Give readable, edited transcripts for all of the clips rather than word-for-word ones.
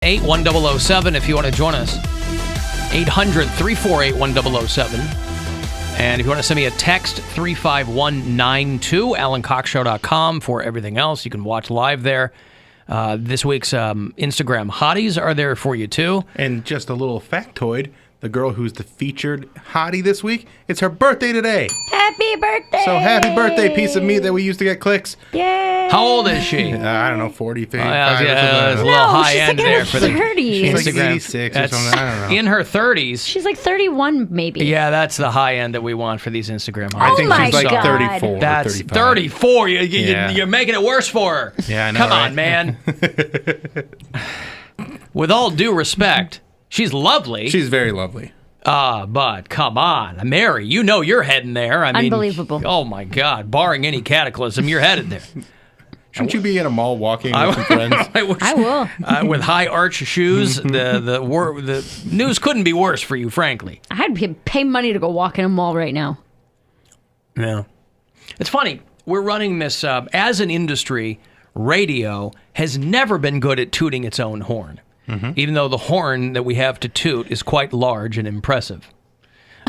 81007 if you want to join us. 800-348-1007. And if you want to send me a text, 35192, AlanCoxShow.com for everything else. You can watch live there. This week's Instagram hotties are there for you, too. And just a little factoid, the girl who's the featured hottie this week, it's her birthday today. Happy birthday! So happy birthday, piece of meat that we used to get clicks. Yay! How old is she? I don't know, 40, 50. There's a little high end there for the 30s. She's Instagram. like 86 or something. I don't know. In her 30s. She's like 31, maybe. Yeah, that's the high end that we want for these Instagram hotties. I think my she's like God. 34 That's or 35. 34. Yeah. You're making it worse for her. Yeah, I know, Come right? on, man. With all due respect, she's lovely. She's very lovely. But come on, Mary, you know you're heading there. I mean, Unbelievable. Oh my God, barring any cataclysm, you're headed there. Shouldn't you be in a mall walking with some friends? I will. With high arch shoes, the news couldn't be worse for you, frankly. I'd pay money to go walk in a mall right now. Yeah. It's funny. We're running this, as an industry, radio has never been good at tooting its own horn. Mm-hmm. Even though the horn that we have to toot is quite large and impressive.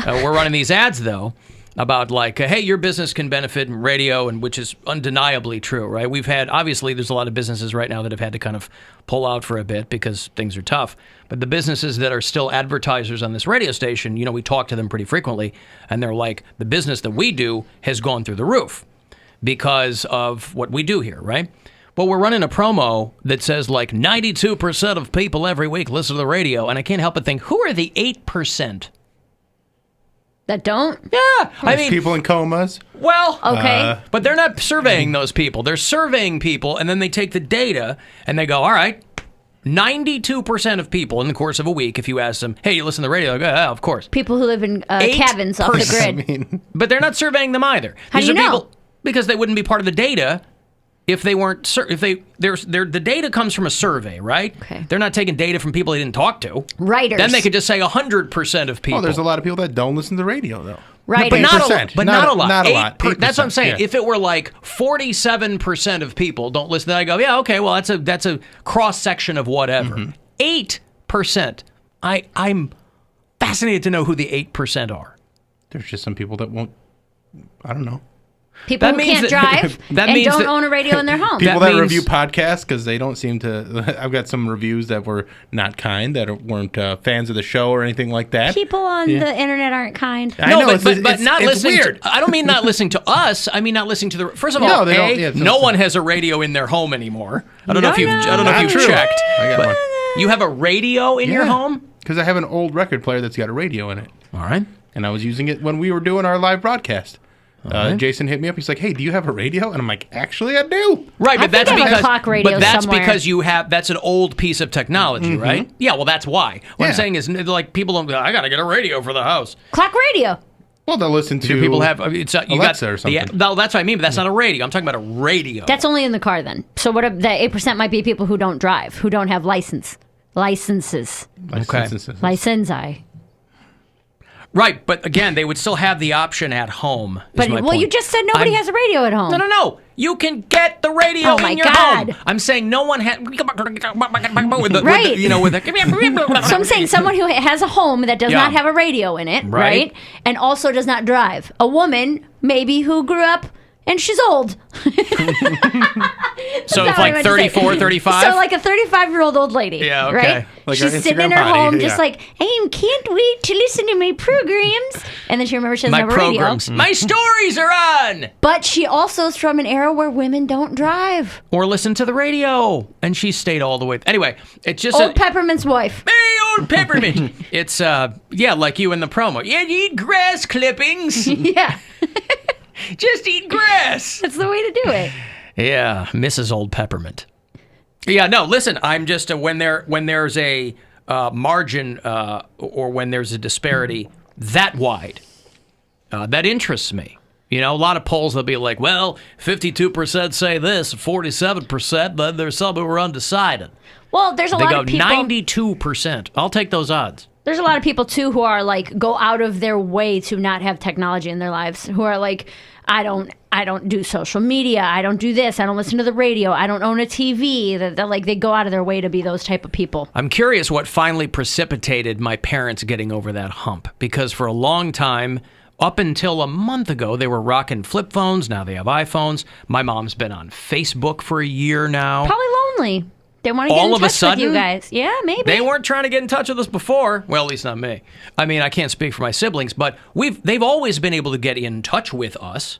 We're running these ads, though, about like, hey, your business can benefit from radio, and which is undeniably true, right? Obviously, there's a lot of businesses right now that have had to kind of pull out for a bit because things are tough. But the businesses that are still advertisers on this radio station, we talk to them pretty frequently, and they're like, the business that we do has gone through the roof because of what we do here, right? But we're running a promo that says like 92% of people every week listen to the radio, and I can't help but think, who are the 8%? That don't? Yeah, I mean, people in comas. Well, okay. But they're not surveying those people. They're surveying people, and then they take the data, and they go, all right, 92% of people in the course of a week, if you ask them, hey, you listen to the radio, they go, yeah, of course. People who live in cabins off the grid. I But they're not surveying them either. How do you know? Because they wouldn't be part of the data if they weren't. The data comes from a survey, right? Okay. They're not taking data from people they didn't talk to. Writers. Then they could just say 100% of people. Well, there's a lot of people that don't listen to the radio, though. Writers. But not a 8%. lot. Not a lot. Not a lot. That's what I'm saying. Yeah. If it were like 47% of people don't listen, then I go, yeah, okay, well, that's a cross section of whatever. 8%. I'm fascinated to know who the 8% are. There's just some people that won't. I don't know. People who can't drive and don't own a radio in their home. People that review podcasts because they don't seem to. I've got some reviews that were not kind, that weren't fans of the show or anything like that. People on the internet aren't kind. No, I know, but not it's listening. weird. I don't mean not listening to us. I mean not listening to the. First of all, no one has a radio in their home anymore. I don't know if you've checked. I got one. You have a radio in your home? Because I have an old record player that's got a radio in it. All right. And I was using it when we were doing our live broadcast. Right. Jason hit me up. He's like, "Hey, do you have a radio?" And I'm like, "Actually, I do." Right, but that's because somewhere. because you have that's an old piece of technology, right? Yeah, well, that's why. What I'm saying is, like, people don't. I got to get a radio for the house. Clock radio. Well, they'll listen to. Do people have Alexa or something? No, that's what I mean. But that's not a radio. I'm talking about a radio. That's only in the car then. So what? The 8% might be people who don't drive, who don't have licenses. Okay. License. Right, but again, they would still have the option at home. But you just said nobody has a radio at home. No. You can get the radio in your home. I'm saying no one has. Right. So I'm saying someone who has a home that does not have a radio in it, right? And also does not drive. A woman, maybe, who grew up. And she's old. So it's like 34, 35? So like a 35-year-old old lady. Yeah, okay. Right? Like she's sitting in her home just like, I can't wait to listen to my programs. And then she remembers she doesn't have a radio. My stories are on! But she also is from an era where women don't drive. Or listen to the radio. And she stayed all the way. Anyway, it's just Old Peppermint's wife. Hey, old Peppermint. It's, like you in the promo. Yeah, you eat grass clippings. Yeah. Just eat grass. That's the way to do it. Yeah, Mrs. Old Peppermint. Yeah, no, listen, I'm just, when there's a margin or when there's a disparity that wide, that interests me. A lot of polls will be like, well, 52% say this, 47%, but there's some who are undecided. Well, there's a lot of people. 92%. I'll take those odds. There's a lot of people, too, who are like, go out of their way to not have technology in their lives, who are like, I don't do social media. I don't do this. I don't listen to the radio. I don't own a TV. That like they go out of their way to be those type of people. I'm curious what finally precipitated my parents getting over that hump, because for a long time, up until a month ago, they were rocking flip phones. Now they have iPhones. My mom's been on Facebook for a year now. Probably lonely. They want to get in touch with you guys. Yeah, maybe. They weren't trying to get in touch with us before. Well, at least not me. I mean, I can't speak for my siblings, but they've always been able to get in touch with us.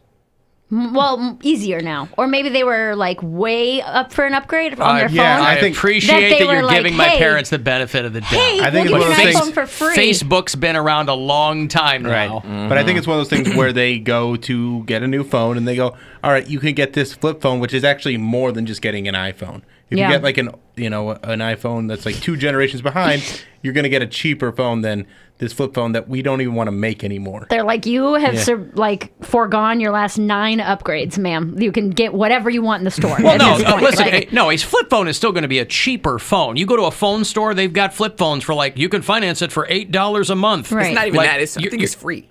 Well, easier now. Or maybe they were like way up for an upgrade on their phone. I appreciate that you're like, giving my parents the benefit of the doubt. Hey, I think we'll give you an iPhone for free. Facebook's been around a long time now. Right. Mm-hmm. But I think it's one of those things where they go to get a new phone and they go, all right, you can get this flip phone, which is actually more than just getting an iPhone. If you get like an iPhone that's like 2 generations behind, you're going to get a cheaper phone than this flip phone that we don't even want to make anymore. They're like, you have foregone your last 9 upgrades, ma'am. You can get whatever you want in the store. Well, listen, a flip phone is still going to be a cheaper phone. You go to a phone store, they've got flip phones for you can finance it for $8 a month. Right. It's not even that. I think it's free.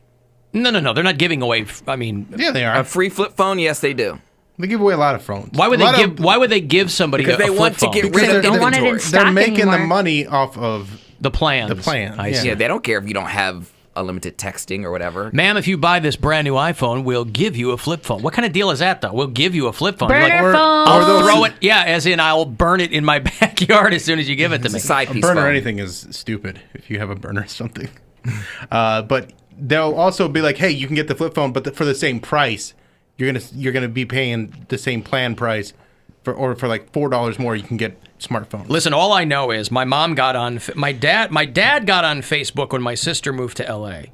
No. They're not giving away. Yeah, they are. A free flip phone? Yes, they do. They give away a lot of phones. Why would they give somebody because a they flip want phone? to get rid of inventory. They're making the money off of the plans. Yeah, they don't care if you don't have unlimited texting or whatever. Ma'am, if you buy this brand new iPhone, we'll give you a flip phone. What kind of deal is that, though? We'll give you a flip phone. Burner phone. I'll throw it. Yeah, as in I'll burn it in my backyard as soon as you give it to me. A burner or anything is stupid if you have a burner or something. But they'll also be like, hey, you can get the flip phone, but for the same price. You're gonna be paying the same plan price for like $4 more. You can get smartphones. Listen, all I know is my mom got on. My dad got on Facebook when my sister moved to L.A.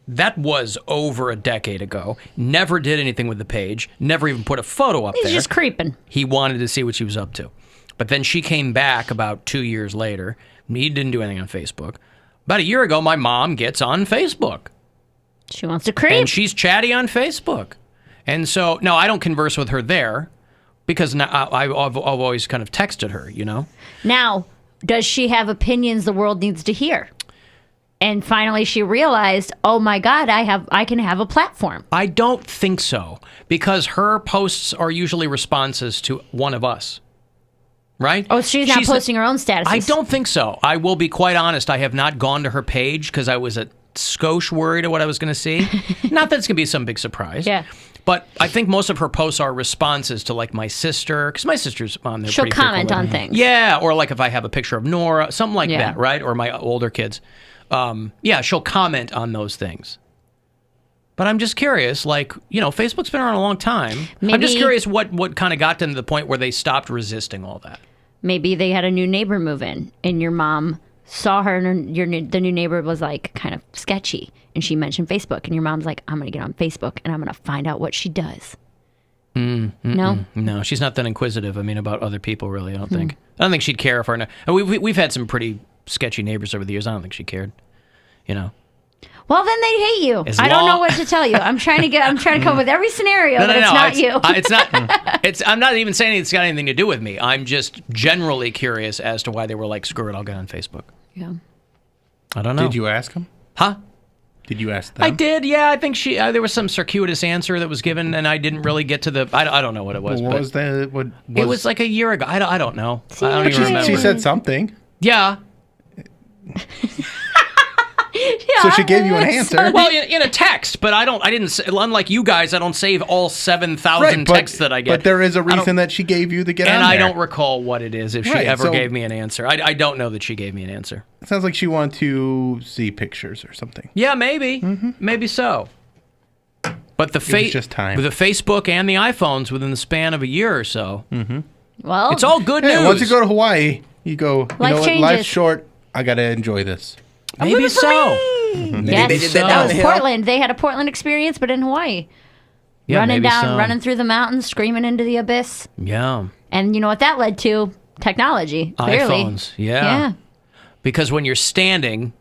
That was over a decade ago. Never did anything with the page. Never even put a photo up there. He's just creeping. He wanted to see what she was up to, but then she came back about 2 years later. He didn't do anything on Facebook. About a year ago, my mom gets on Facebook. She wants to creep, and she's chatty on Facebook. And so, no, I don't converse with her there because I've always kind of texted her, Now, does she have opinions the world needs to hear? And finally she realized, oh my God, I can have a platform. I don't think so, because her posts are usually responses to one of us. Right? Oh, she's not posting her own statuses. I don't think so. I will be quite honest. I have not gone to her page because I was a skosh worried of what I was going to see. Not that it's going to be some big surprise. Yeah. But I think most of her posts are responses to my sister, because my sister's on there. She'll comment on things. Yeah, or if I have a picture of Nora, something like that, right? Or my older kids. She'll comment on those things. But I'm just curious, Facebook's been around a long time. I'm just curious what kind of got them to the point where they stopped resisting all that. Maybe they had a new neighbor move in, and your mom saw her, and the new neighbor was kind of sketchy. And she mentioned Facebook, and your mom's like, I'm going to get on Facebook, and I'm going to find out what she does. No? No, she's not that inquisitive, about other people, really, I don't think. I don't think she'd care if we've had some pretty sketchy neighbors over the years. I don't think she cared, Well, then they'd hate you. I don't know what to tell you. I'm trying to come up with every scenario, but it's not you. It's not. I'm not even saying it's got anything to do with me. I'm just generally curious as to why they were like, screw it, I'll get on Facebook. Yeah. I don't know. Did you ask them? Huh? Did you ask them? I did, yeah. I think there was some circuitous answer that was given, and I didn't really get to the... I don't know what it was. What was that? It was like a year ago. I don't know. I don't even remember. She said something. Yeah. So she gave you an answer. Well, in a text, but I didn't. Unlike you guys, I don't save all 7,000 texts that I get. But there is a reason that she gave you to get on there. And I don't recall what it is if she ever gave me an answer. I don't know that she gave me an answer. It sounds like she wanted to see pictures or something. Yeah, maybe. Mm-hmm. Maybe so. But the Facebook and the iPhones within the span of a year or so. Mm-hmm. Well, it's all good news. Once you go to Hawaii, you go, life's short. I got to enjoy this. Maybe so. Mm-hmm. Yes. They did that down the hill. Portland. They had a Portland experience, but in Hawaii. Yeah, running through the mountains, screaming into the abyss. Yeah. And you know what that led to? Technology, clearly. iPhones, yeah. Because when you're standing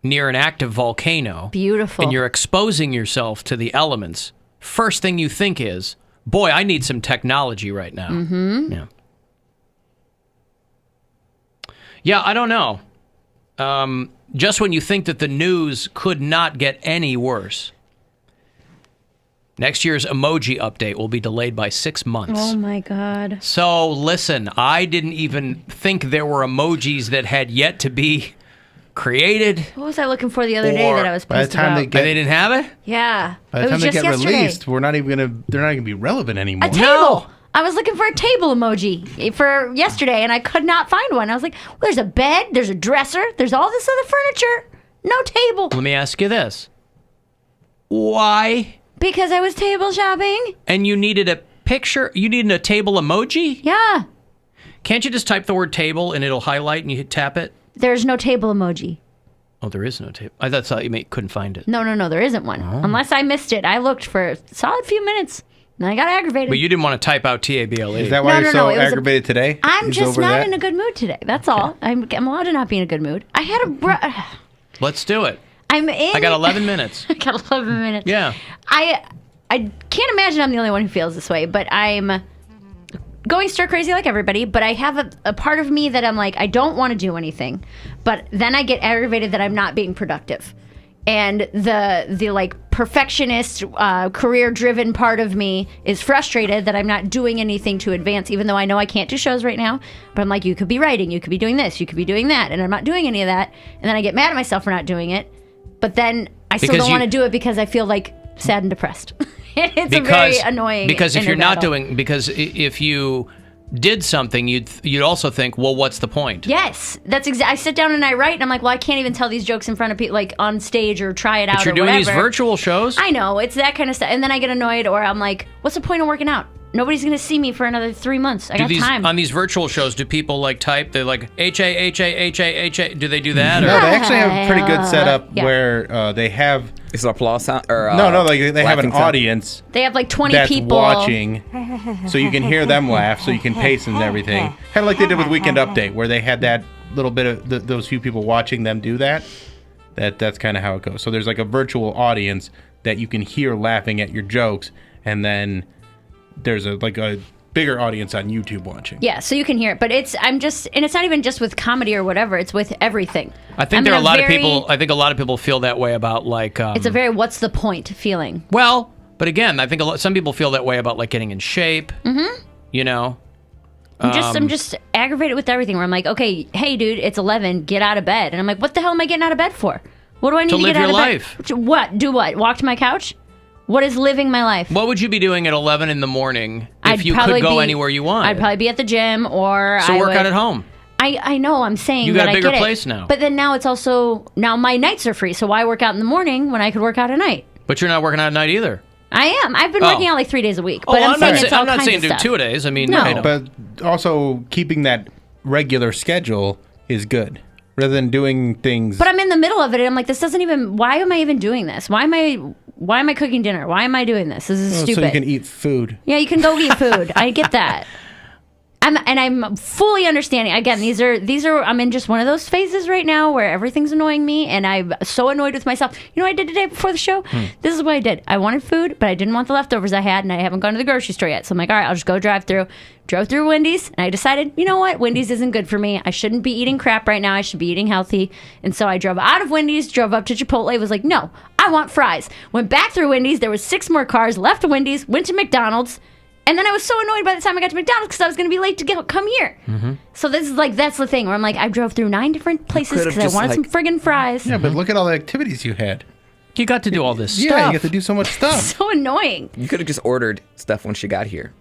near an active volcano... Beautiful. ...and you're exposing yourself to the elements, first thing you think is, boy, I need some technology right now. Mm-hmm. Yeah. Yeah, I don't know. Just when you think that the news could not get any worse, Next year's emoji update will be delayed by 6 months. Oh my God. So listen, I didn't even think there were emojis that had yet to be created. What was I looking for the other day that I was by the pissed time about? They didn't have it? Yeah. By the It time was they just get yesterday. released, they're not even gonna be relevant anymore. A table. I was looking for a table emoji for yesterday, and I could not find one. I was like, well, there's a bed, there's a dresser, there's all this other furniture. No table. Let me ask you this. Why? Because I was table shopping. And you needed a picture? You needed a table emoji? Yeah. Can't you just type the word table and it'll highlight and you tap it? There's no table emoji. Oh, there is no table. I thought you couldn't find it. No, there isn't one. Unless I missed it. I looked for a solid few minutes, and I got aggravated. But you didn't want to type out TABLE. Is that why No, you're no, so it was aggravated today? I'm Is just over not that? in a good mood today. That's all. I'm allowed to not be in a good mood. I had a... Let's do it. I'm in... I got 11 minutes. I got 11 minutes. Yeah. I can't imagine I'm the only one who feels this way, but I'm going stir crazy like everybody, but I have a part of me that I'm like, I don't want to do anything, but then I get aggravated that I'm not being productive. And the like perfectionist, career-driven part of me is frustrated that I'm not doing anything to advance, even though I know I can't do shows right now. But I'm like, you could be writing, you could be doing this, you could be doing that, and I'm not doing any of that. And then I get mad at myself for not doing it. But then I still don't want to do it because I feel like sad and depressed. It's a very annoying. Because if inner you're not battle. doing, because if you did something, you'd also think, well, what's the point? Yes, that's I sit down and I write, and I'm like, well, I can't even tell these jokes in front of people, like on stage or try it out. But you're or doing whatever. these virtual shows. I know, it's that kind of stuff, and then I get annoyed, or I'm like, what's the point of working out? Nobody's gonna see me for another 3 months. I got time. On these virtual shows, do people like type? They're like H-A-H-A-H-A-H-A. Do they do that? No, Or? they actually have a pretty good setup Yeah. where they have... Is it applause sound? Or, No, like they have an laughing sound? audience They have like 20 that's people watching, so you can hear them laugh, so you can pace and everything. Kind of like they did with Weekend Update, where they had that little bit of those few people watching them do that. That's kind of how it goes. So there's like a virtual audience that you can hear laughing at your jokes, and then there's a bigger audience on YouTube watching. Yeah, so you can hear it, but it's not even just with comedy or whatever. It's with everything. I think there are a lot of people. I think a lot of people feel that way about like. It's a very what's the point feeling. Well, but again, I think some people feel that way about like getting in shape. Mm-hmm. You know. I'm just aggravated with everything. Where I'm like, okay, hey, dude, it's 11. Get out of bed. And I'm like, what the hell am I getting out of bed for? What do I need to live get out your of life. bed? What? Do what? Walk to my couch? What is living my life? What would you be doing at 11 in the morning if you could probably go be- anywhere you want? I'd probably be at the gym, or so work out at home. I know. I'm saying You got that a bigger I get place it. now. But then now it's also my nights are free. So why work out in the morning when I could work out at night? But you're not working out at night either. I am. I've been working out like 3 days a week. But I'm not saying do do 2 days. I mean, No. I know. But also keeping that regular schedule is good, rather than doing things. But I'm in the middle of it, and I'm like, this doesn't even. Why am I even doing this? Why am I cooking dinner? Why am I doing this? This is stupid. So you can eat food. Yeah, you can go eat food. I get that. I'm fully understanding. Again, these are. I'm in just one of those phases right now where everything's annoying me, and I'm so annoyed with myself. You know what I did today before the show? This is what I did. I wanted food, but I didn't want the leftovers I had, and I haven't gone to the grocery store yet. So I'm like, all right, I'll just go drive through. Drove through Wendy's, and I decided, you know what? Wendy's isn't good for me. I shouldn't be eating crap right now. I should be eating healthy. And so I drove out of Wendy's, drove up to Chipotle, was like, no, I want fries. Went back through Wendy's. There was 6 more cars, left Wendy's, went to McDonald's. And then I was so annoyed by the time I got to McDonald's because I was going to be late to come here. Mm-hmm. So this is that's the thing where I'm like, I drove through 9 different places because I wanted some friggin' fries. Yeah, but look at all the activities you had. You got to do all this Yeah, stuff. you got to do so much stuff. So annoying. You could have just ordered stuff when she got here.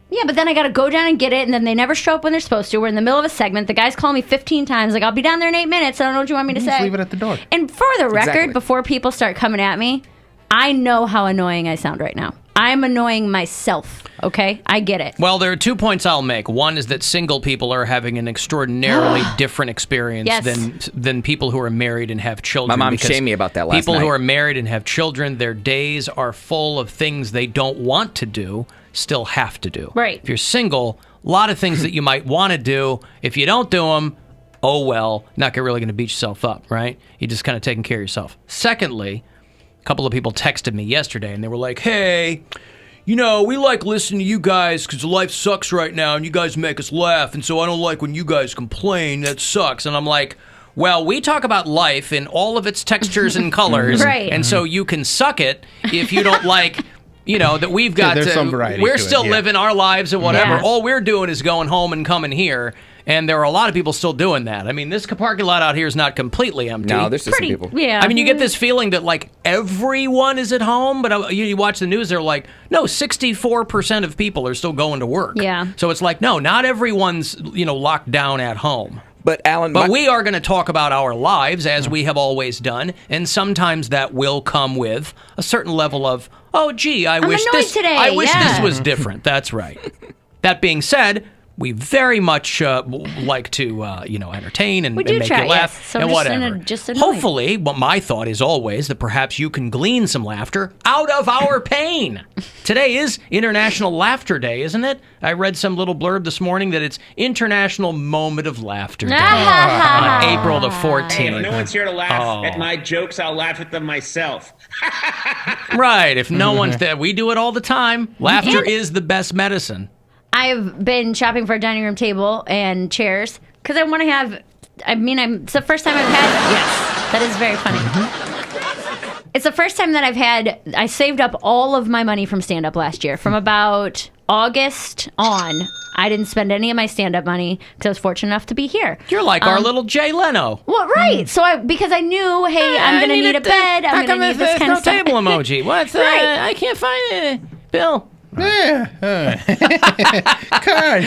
Yeah, but then I got to go down and get it, and then they never show up when they're supposed to. We're in the middle of a segment. The guys call me 15 times. Like, I'll be down there in 8 minutes. I don't know what you want me to Just say. leave it at the door. And for the record, Exactly. before people start coming at me, I know how annoying I sound right now. I'm annoying myself, okay? I get it. Well, there are 2 points I'll make. One is that single people are having an extraordinarily different experience Yes. than people who are married and have children. My mom because shamed me about that last People night. who are married and have children, their days are full of things they don't want to do, still have to do. Right. If you're single, a lot of things that you might want to do, if you don't do them, oh well, not really going to beat yourself up, right? You're just kind of taking care of yourself. Secondly, a couple of people texted me yesterday, and they were like, hey, you know, we like listening to you guys because life sucks right now, and you guys make us laugh, and so I don't like when you guys complain. That sucks. And I'm like, well, we talk about life in all of its textures and colors, Right. and so you can suck it if you don't like that we've got. There's some variety we're to it, still yeah. living our lives and whatever. Yeah. All we're doing is going home and coming here. And there are a lot of people still doing that. I mean, this parking lot out here is not completely empty. No, there's still some people. Yeah. I mean, you get this feeling that like everyone is at home, but you watch the news, they're like, no, 64% of people are still going to work. Yeah. So it's like, no, not everyone's locked down at home. But Alan, But we are going to talk about our lives as we have always done, and sometimes that will come with a certain level of, oh, gee, I wish annoyed this today, I wish this yeah. was different. That's right. That being said, we very much like to, entertain and, We do and make try, you laugh yes. So and just whatever. just annoyed. Hopefully, what my thought is always that perhaps you can glean some laughter out of our pain. Today is International Laughter Day, isn't it? I read some little blurb this morning that it's International Moment of Laughter Day on April the 14th. Hey, if no one's here to laugh at my jokes, I'll laugh at them myself. Right. If no one's there, we do it all the time. Laughter is the best medicine. I've been shopping for a dining room table and chairs because I want to have. It's the first time I've had. Yes, that is very funny. It's the first time that I've had. I saved up all of my money from stand up last year. From about August on, I didn't spend any of my stand up money because I was fortunate enough to be here. You're like our little Jay Leno. Well, right. So because I knew, hey, I'm going to need a bed. I'm going to need this kind of stuff. table emoji. What? Right. I can't find it. Bill. Yeah. Cards.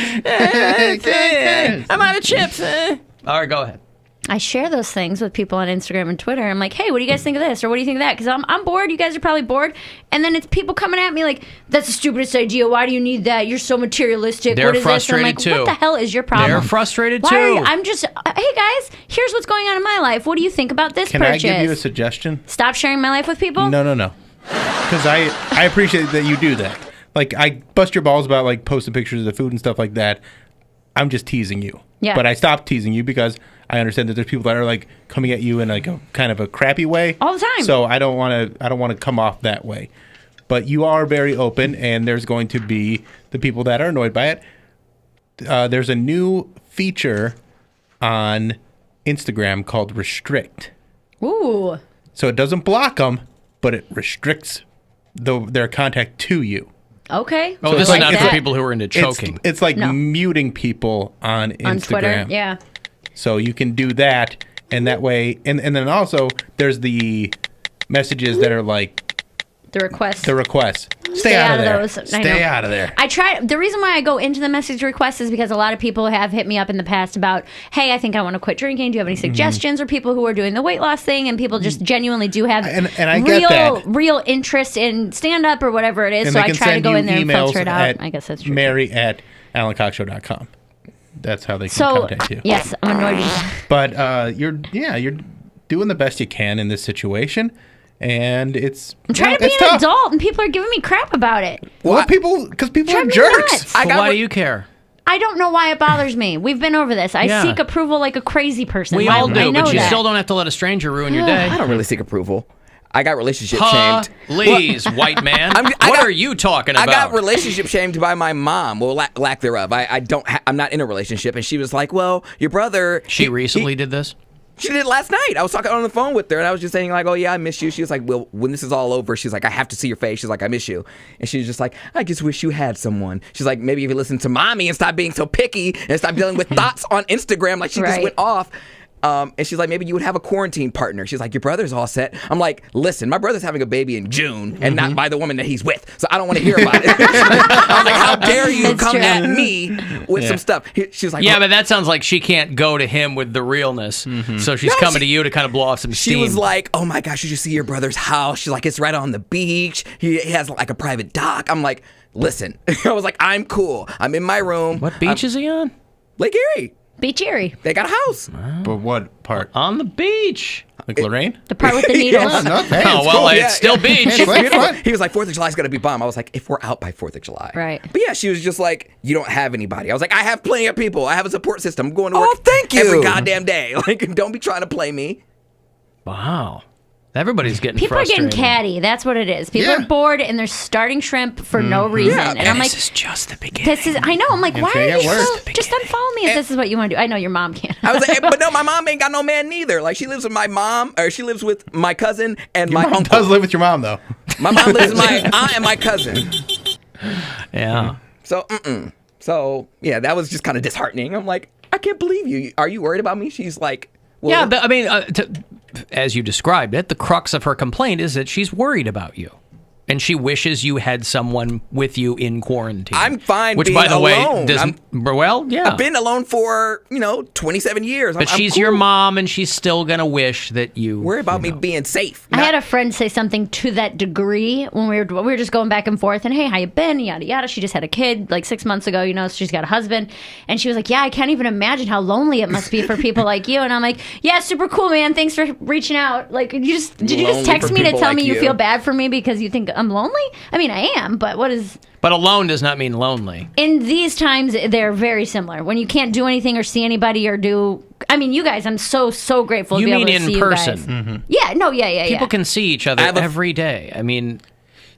I'm out of chips. All right, go ahead. I share those things with people on Instagram and Twitter. I'm like, hey, what do you guys think of this? Or what do you think of that? Because I'm bored. You guys are probably bored. And then it's people coming at me like, that's the stupidest idea. Why do you need that? You're so materialistic. They're what is frustrated this? And I'm like, too. what the hell is your problem? They're frustrated Why are too. you? I'm just, hey guys, here's what's going on in my life. What do you think about this Can purchase? I give you a suggestion? Stop sharing my life with people? No. Because I appreciate that you do that. Like, I bust your balls about, like, posting pictures of the food and stuff like that. I'm just teasing you. Yeah. But I stopped teasing you because I understand that there's people that are, like, coming at you in, like, a kind of a crappy way. All the time. So I don't want to come off that way. But you are very open, and there's going to be the people that are annoyed by it. There's a new feature on Instagram called Restrict. Ooh. So it doesn't block them, but it restricts their contact to you. Okay. Oh, So this it's is like- not it's for like- people who are into choking. It's like No. muting people on Instagram. On Twitter. Yeah. So you can do that, and that way, and then also there's the messages that are like The request. the requests. Stay out of there. those. I Stay know. out of there. I try. The reason why I go into the message requests is because a lot of people have hit me up in the past about, hey, I think I want to quit drinking. Do you have any suggestions? Or people who are doing the weight loss thing, and people just genuinely do have And I get that. real interest in stand up or whatever it is. And so they I can try to send go you in there and emails filter it out. at I guess that's true. Mary at AlanCoxShow.com. That's how they can So contact you. yes, I'm annoyed. But you're doing the best you can in this situation, and it's I'm trying to be it's an tough. adult, and people are giving me crap about it. Well, because people are Drive me jerks. nuts. Well, why do you care? I don't know why it bothers me. We've been over this. I Yeah. seek approval like a crazy person. We Why- all I do, know but you that. still don't have to let a stranger ruin your day. I don't really seek approval. I got relationship shamed. Please, white man. I What got- are you talking about? I got relationship shamed by my mom. Well, lack thereof. I'm not in a relationship, and she was like, "Well, your brother." She recently did this? She did it last night. I was talking on the phone with her, and I was just saying like, "Oh yeah, I miss you." She was like, "Well, when this is all over," she's like, "I have to see your face." She's like, "I miss you," and she's just like, "I just wish you had someone." She's like, "Maybe if you listen to mommy and stop being so picky and stop dealing with thoughts on Instagram," like she just Right. went off. And she's like, maybe you would have a quarantine partner. She's like, your brother's all set. I'm like, listen, my brother's having a baby in June and not by the woman that he's with. So I don't want to hear about it. I was like, how dare you That's come true. at me with some stuff? She was like, Yeah, oh. but that sounds like she can't go to him with the realness. So she's No, coming she- to you to kind of blow off some steam. She was like, oh my gosh, you should see your brother's house. She's like, it's right on the beach. He has like a private dock. I'm like, listen. I was like, I'm cool. I'm in my room. What beach is he on? Lake Erie. Be cheery. They got a house. But what part? On the beach. Like Lorraine? The part with the needles. Yeah, no, hey, Oh, it's well, cool. it's Yeah, still yeah. beach. It's like fun. He was like, 4th of July is going to be bomb. I was like, if we're out by 4th of July. Right. But yeah, she was just like, you don't have anybody. I was like, I have plenty of people. I have a support system. I'm going to work thank you. every goddamn day. Like, don't be trying to play me. Wow. Everybody's getting People are frustrated. getting catty. That's what it is. People Yeah. are bored and they're starting shrimp for no reason. Yeah, and I'm like, this is just the beginning. this is. I know. I'm like, why they are get you worse. so? Just unfollow me if this is what you want to do. I know your mom can't. I was like, but no, my mom ain't got no man neither. Like, she lives with my mom, or she lives with my cousin and Your my mom uncle. does live with your mom, though. My mom lives with my aunt and my cousin. Yeah. So yeah, that was just kind of disheartening. I'm like, I can't believe you. Are you worried about me? She's like, well, Yeah, but I mean, as you described it, the crux of her complaint is that she's worried about you. And she wishes you had someone with you in quarantine. I'm fine Which, being by the alone. way, doesn't... Well, yeah. I've been alone for, 27 years. But she's your mom, and she's still going to wish that you... Worry about me being safe. I had a friend say something to that degree when we were just going back and forth, and hey, how you been? Yada yada. She just had a kid like 6 months ago, so she's got a husband, and she was like, "Yeah, I can't even imagine how lonely it must be for people like you." And I'm like, "Yeah, super cool, man. Thanks for reaching out. Like, did you just text me to tell me you feel bad for me because you think I'm lonely? I mean, I am, but what is?" But alone does not mean lonely. In these times, they're very similar. When you can't do anything or see anybody or do... I mean, you guys, I'm so grateful to be able to see you guys. You mean in person? Yeah, no, yeah. People can see each other every day. I mean...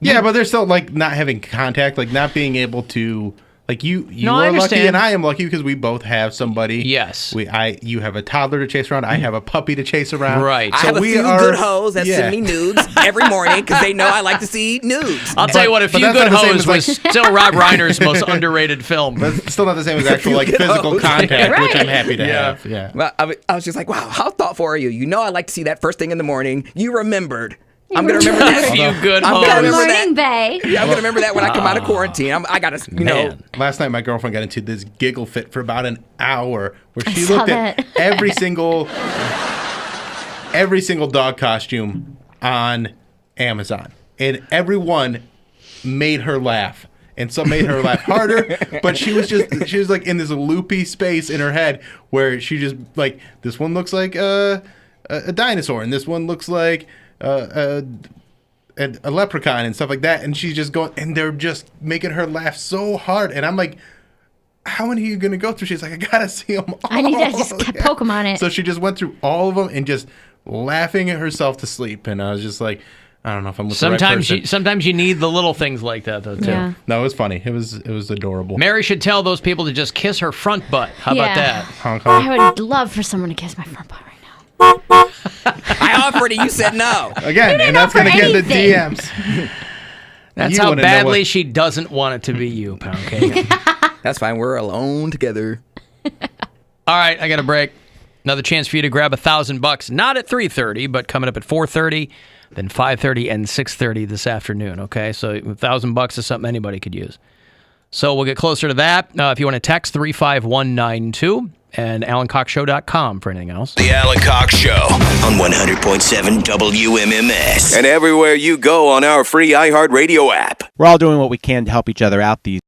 Yeah, but they're still, like, not having contact, like, not being able to... Like, you I are lucky understand. and I am lucky because we both have somebody. Yes. You have a toddler to chase around. I have a puppy to chase around. Right. I have a few good hoes that send me nudes every morning because they know I like to see nudes. I'll tell you what, A Few Good Hoes was still Rob Reiner's most underrated film. But it's still not the same as actual, like, physical contact, which I'm happy to have. Yeah. But I was just like, wow, how thoughtful are you? You know I like to see that first thing in the morning. You remembered. I'm going to remember that. A Few Good I'm Hoes. gonna remember Morning, that. bae. Yeah, I'm going to remember that when I come out of quarantine. I got to, Man. Last night, my girlfriend got into this giggle fit for about an hour where she saw looked at every single dog costume on Amazon, and every one made her laugh. And some made her laugh harder, but she was like in this loopy space in her head where she just like, this one looks like a dinosaur, and this one looks like a leprechaun and stuff like that. And she's just going, and they're just making her laugh so hard. And I'm like, how many are you going to go through? She's like, I got to see them all. I need to just poke them on it. So she just went through all of them and just laughing at herself to sleep. And I was just like, I don't know if I'm with the right person. Sometimes you need the little things like that, though, too. Yeah. No, it was funny. It was adorable. Mary should tell those people to just kiss her front butt. How about that? Honk, honk. I would love for someone to kiss my front butt right now. I offered it. You said no. Again, and that's going to get in the DMs. That's You how wanna know badly what- she doesn't want it to be you, Poundcake. That's fine. We're alone together. All right, I got a break. Another chance for you to grab $1,000. Not at 3:30, but coming up at 4:30, then 5:30 and 6:30 this afternoon. Okay, so $1,000 is something anybody could use. So we'll get closer to that. If you want to text 35192 and AlanCoxShow.com for anything else. The Alan Cox Show on 100.7 WMMS and everywhere you go on our free iHeartRadio app. We're all doing what we can to help each other out these